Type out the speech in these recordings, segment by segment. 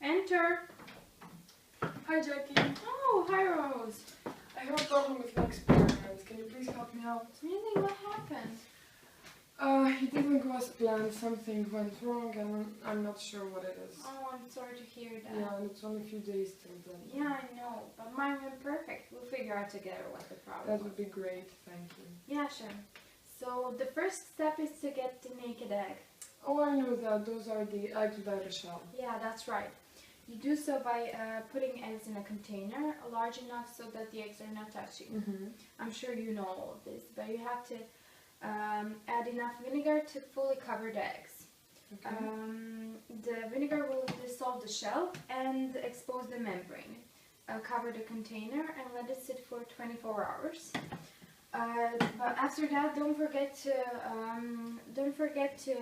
Enter. Hi Jacky. Oh, hi Rose. I have a problem with my experiments. Can you please help me out? Really? What happened? It didn't go as planned. Something went wrong and I'm not sure what it is. Oh, I'm sorry to hear that. Yeah, and it's only a few days till then. Yeah, I know, but mine went perfect. We'll figure out together what the problem That would be great, thank you. Yeah, sure. So the first step is to get the naked egg. Oh, I know that. Those are the eggs without a shell. Yeah, that's right. You do so by putting eggs in a container large enough so that the eggs are not touching. Mm-hmm. I'm sure you know all of this, but you have to add enough vinegar to fully cover the eggs. Okay. The vinegar will dissolve the shell and expose the membrane. Cover the container and let it sit for 24 hours. But after that, don't forget to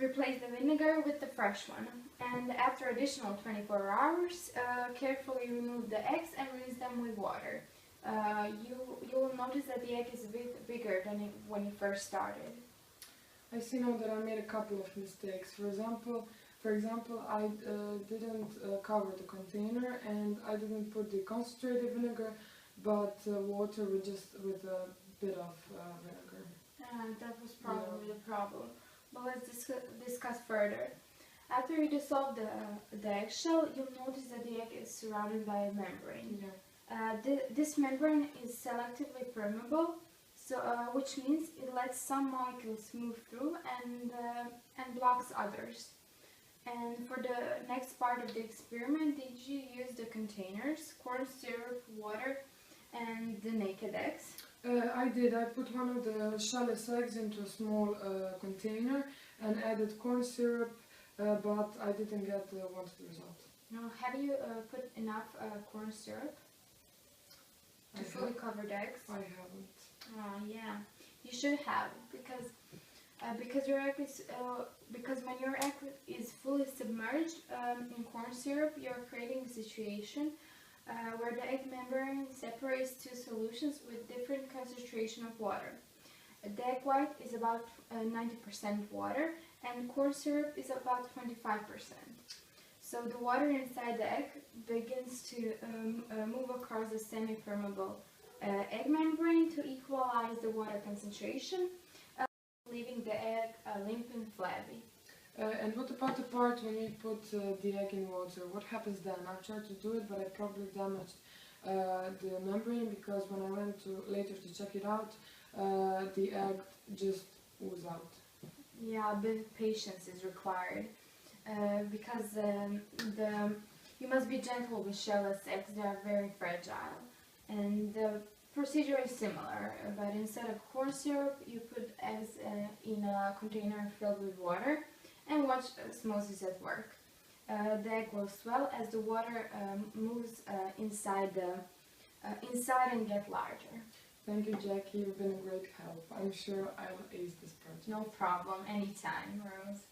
replace the vinegar with the fresh one. And after additional 24 hours, carefully remove the eggs and rinse them with water. You will notice that the egg is a bit bigger than when you first started. I see now that I made a couple of mistakes. For example, I didn't cover the container and I didn't put the concentrated vinegar, but water with a bit of vinegar. That was probably the problem. But let's discuss further. After you dissolve the eggshell, you'll notice that the egg is surrounded by a membrane. Yeah. This membrane is selectively permeable, so which means it lets some molecules move through and blocks others. And for the next part of the experiment, did you use the containers, corn syrup, water, and the naked eggs? I did. I put one of the shellless eggs into a small container and added corn syrup, but I didn't get the wanted result. No, have you put enough corn syrup to fully cover the eggs? I haven't. Oh yeah, you should have, because your egg is because when your egg is fully submerged in corn syrup, you're creating a situation where the egg membrane separates two solutions with different concentration of water. The egg white is about 90% water and corn syrup is about 25%. So the water inside the egg begins to move across the semi-permeable egg membrane to equalize the water concentration, leaving the egg limp and flabby. And what about the part when you put the egg in water? What happens then? I've tried to do it, but I probably damaged the membrane because when I went to later to check it out, the egg just oozed out. Yeah, a bit of patience is required because you must be gentle with shellless eggs. They are very fragile, and the procedure is similar, but instead of corn syrup, you put eggs in a container filled with water and watch osmosis at work. The egg will swell as the water moves inside and get larger. Thank you, Jacky. You've been a great help. I'm sure I'll ace this project. No problem, anytime, Rose.